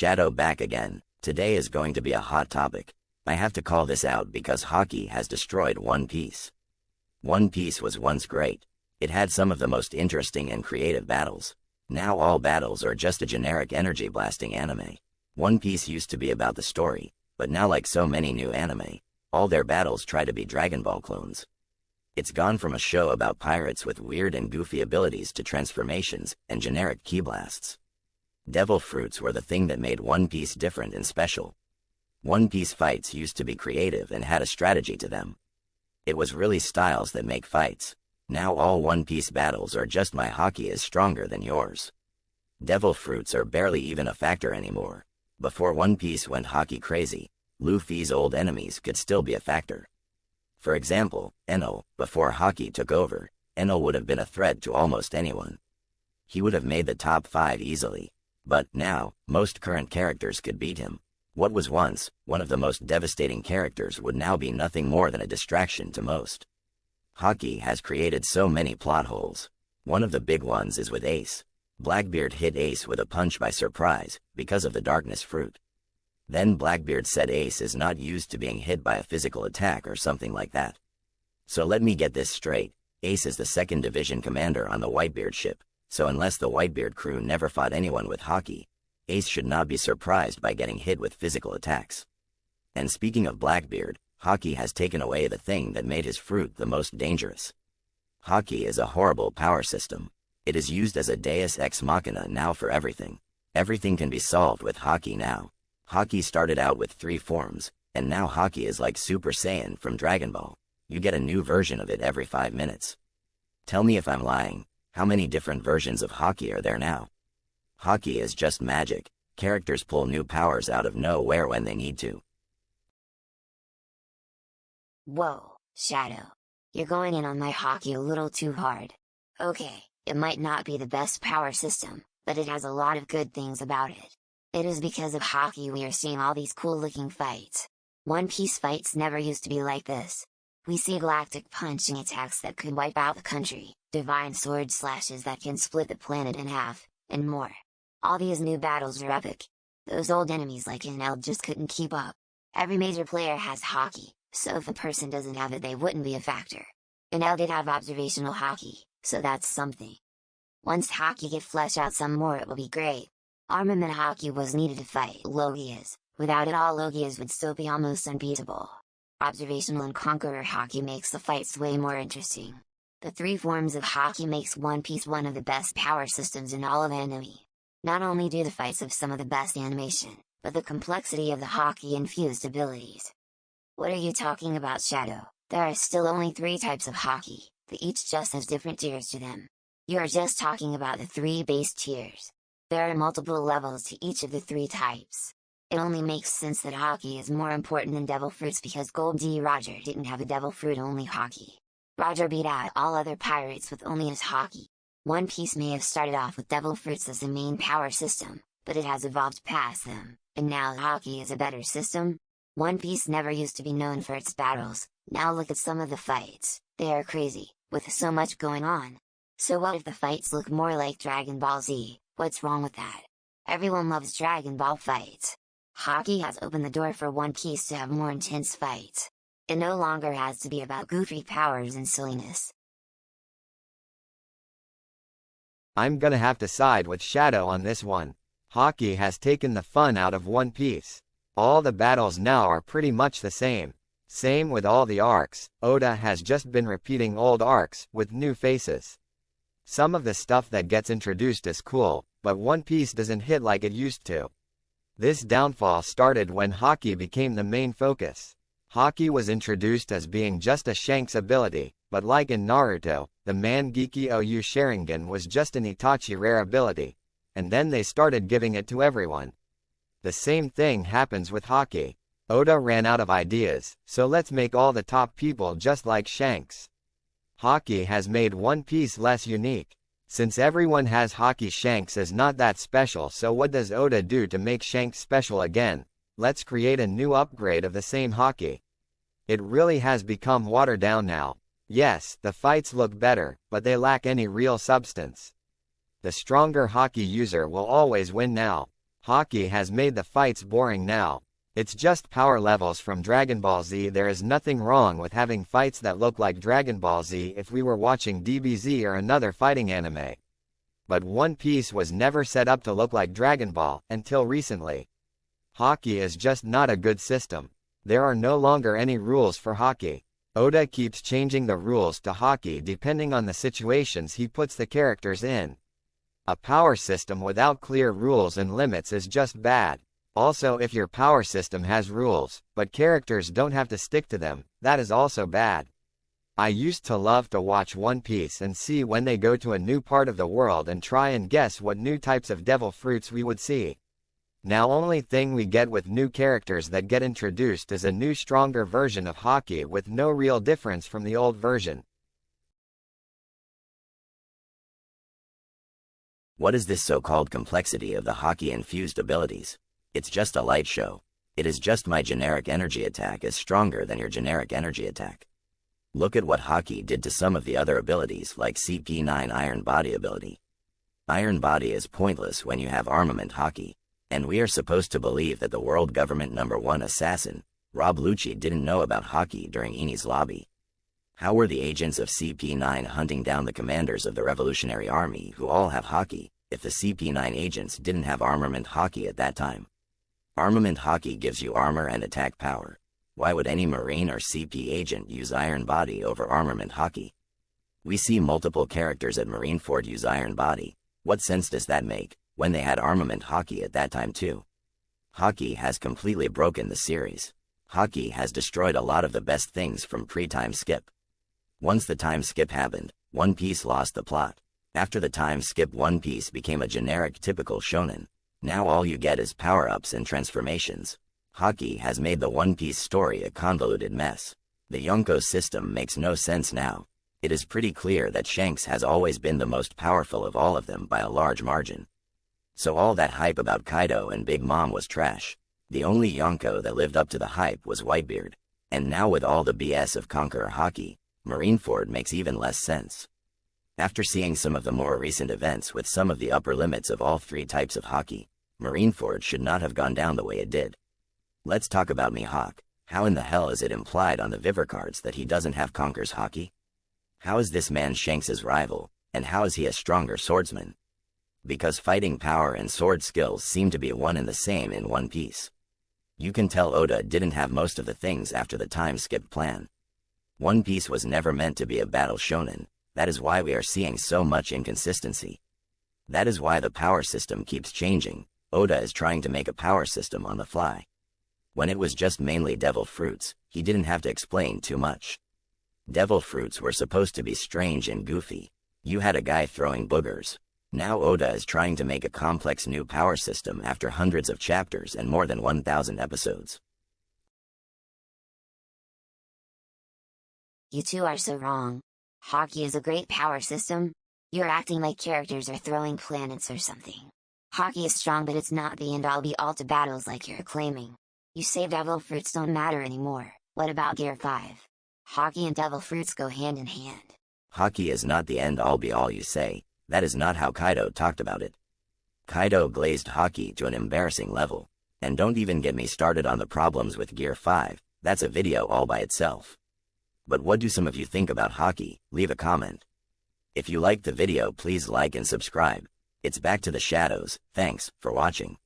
Shadow back again. Today is going to be a hot topic. I have to call this out because Haki has destroyed One Piece. One Piece was once great. It had some of the most interesting and creative battles. Now all battles are just a generic energy blasting anime. One Piece used to be about the story, but now like so many new anime, all their battles try to be Dragon Ball clones. It's gone from a show about pirates with weird and goofy abilities to transformations and generic ki blasts. Devil fruits were the thing that made One Piece different and special. One Piece fights used to be creative and had a strategy to them. It was really styles that make fights. Now all One Piece battles are just my Haki is stronger than yours. Devil fruits are barely even a factor anymore. Before One Piece went Haki crazy, Luffy's old enemies could still be a factor. For example, Enel, before Haki took over, Enel would have been a threat to almost anyone. He would have made the top 5 easily. But now, most current characters could beat him. What was once one of the most devastating characters would now be nothing more than a distraction to most. Haki has created so many plot holes. One of the big ones is with Ace. Blackbeard hit Ace with a punch by surprise, because of the darkness fruit. Then Blackbeard said Ace is not used to being hit by a physical attack or something like that. So let me get this straight, Ace is the 2nd Division commander on the Whitebeard ship. So unless the Whitebeard crew never fought anyone with Haki, Ace should not be surprised by getting hit with physical attacks. And speaking of Blackbeard, Haki has taken away the thing that made his fruit the most dangerous. Haki is a horrible power system. It is used as a deus ex machina now for everything. Everything can be solved with Haki now. Haki started out with 3 forms, and now Haki is like Super Saiyan from Dragon Ball. You get a new version of it every 5 minutes. Tell me if I'm lying. How many different versions of Haki are there now? Haki is just magic. Characters pull new powers out of nowhere when they need to. Whoa, Shadow. You're going in on my Haki a little too hard. Okay, it might not be the best power system, but it has a lot of good things about it. It is because of Haki we are seeing all these cool looking fights. One Piece fights never used to be like this. We see galactic punching attacks that could wipe out the country, divine sword slashes that can split the planet in half, and more. All these new battles are epic. Those old enemies like Enel just couldn't keep up. Every major player has Haki, so if a person doesn't have it they wouldn't be a factor. Enel did have observational Haki, so that's something. Once Haki get flesh out some more it will be great. Armament Haki was needed to fight Logias. Without it all Logias would still be almost unbeatable. Observational and Conqueror Haki makes the fights way more interesting. The 3 forms of Haki makes One Piece one of the best power systems in all of anime. Not only do the fights have some of the best animation, but the complexity of the Haki infused abilities. What are you talking about, Shadow? There are still only 3 types of Haki, that each just has different tiers to them. You are just talking about the 3 base tiers. There are multiple levels to each of the 3 types. It only makes sense that Haki is more important than Devil Fruits because Gold D. Roger didn't have a Devil Fruit only Haki. Roger beat out all other pirates with only his Haki. One Piece may have started off with Devil Fruits as the main power system, but it has evolved past them, and now Haki is a better system. One Piece never used to be known for its battles, now look at some of the fights, they are crazy, with so much going on. So what if the fights look more like Dragon Ball Z, what's wrong with that? Everyone loves Dragon Ball fights. Haki has opened the door for One Piece to have more intense fights. It no longer has to be about goofy powers and silliness. I'm gonna have to side with Shadow on this one. Haki has taken the fun out of One Piece. All the battles now are pretty much the same. Same with all the arcs, Oda has just been repeating old arcs, with new faces. Some of the stuff that gets introduced is cool, but One Piece doesn't hit like it used to. This downfall started when Haki became the main focus. Haki was introduced as being just a Shanks ability, but like in Naruto, the Mangekyo Sharingan was just an Itachi rare ability, and then they started giving it to everyone. The same thing happens with Haki. Oda ran out of ideas, so let's make all the top people just like Shanks. Haki has made One Piece less unique. Since everyone has Haki, Shanks is not that special, so what does Oda do to make Shanks special again? Let's create a new upgrade of the same Haki. It really has become watered down now. Yes, the fights look better, but they lack any real substance. The stronger Haki user will always win now. Haki has made the fights boring now. It's just power levels from Dragon Ball Z. There is nothing wrong with having fights that look like Dragon Ball Z if we were watching DBZ or another fighting anime. But One Piece was never set up to look like Dragon Ball, until recently. Haki is just not a good system. There are no longer any rules for Haki. Oda keeps changing the rules to Haki depending on the situations he puts the characters in. A power system without clear rules and limits is just bad. Also, if your power system has rules, but characters don't have to stick to them, that is also bad. I used to love to watch One Piece and see when they go to a new part of the world and try and guess what new types of devil fruits we would see. Now only thing we get with new characters that get introduced is a new stronger version of Haki with no real difference from the old version. What is this so-called complexity of the Haki-infused abilities? It's just a light show. It is just my generic energy attack is stronger than your generic energy attack. Look at what Haki did to some of the other abilities like CP9 Iron Body ability. Iron Body is pointless when you have Armament Haki, and we are supposed to believe that the world government #1 assassin, Rob Lucci, didn't know about Haki during Enies lobby. How were the agents of CP9 hunting down the commanders of the Revolutionary Army who all have Haki, if the CP9 agents didn't have Armament Haki at that time? Armament Haki gives you armor and attack power. Why would any Marine or CP agent use Iron Body over Armament Haki? We see multiple characters at Marineford use Iron Body. What sense does that make, when they had Armament Haki at that time too? Haki has completely broken the series. Haki has destroyed a lot of the best things from pre-time skip. Once the time skip happened, One Piece lost the plot. After the time skip, One Piece became a generic typical shonen. Now all you get is power-ups and transformations. Haki has made the One Piece story a convoluted mess. The Yonko system makes no sense now. It is pretty clear that Shanks has always been the most powerful of all of them by a large margin. So all that hype about Kaido and Big Mom was trash. The only Yonko that lived up to the hype was Whitebeard. And now with all the BS of Conqueror Haki, Marineford makes even less sense. After seeing some of the more recent events with some of the upper limits of all three types of Haki, Marineford should not have gone down the way it did. Let's talk about Mihawk. How in the hell is it implied on the Viver cards that he doesn't have Conqueror's Haki? How is this man Shanks' rival, and how is he a stronger swordsman? Because fighting power and sword skills seem to be one and the same in One Piece. You can tell Oda didn't have most of the things after the time skip plan. One Piece was never meant to be a battle shonen. That is why we are seeing so much inconsistency. That is why the power system keeps changing. Oda is trying to make a power system on the fly. When it was just mainly devil fruits, he didn't have to explain too much. Devil fruits were supposed to be strange and goofy. You had a guy throwing boogers. Now Oda is trying to make a complex new power system after hundreds of chapters and more than 1,000 episodes. You two are so wrong. Haki is a great power system. You're acting like characters are throwing planets or something. Haki is strong, but it's not the end-all be-all to battles like you're claiming. You say devil fruits don't matter anymore. What about Gear 5? Haki and devil fruits go hand in hand. Haki is not the end-all be-all you say. That is not how Kaido talked about it. Kaido glazed Haki to an embarrassing level. And don't even get me started on the problems with Gear 5, that's a video all by itself. But what do some of you think about Haki? Leave a comment. If you liked the video, please like and subscribe. It's back to the shadows. Thanks for watching.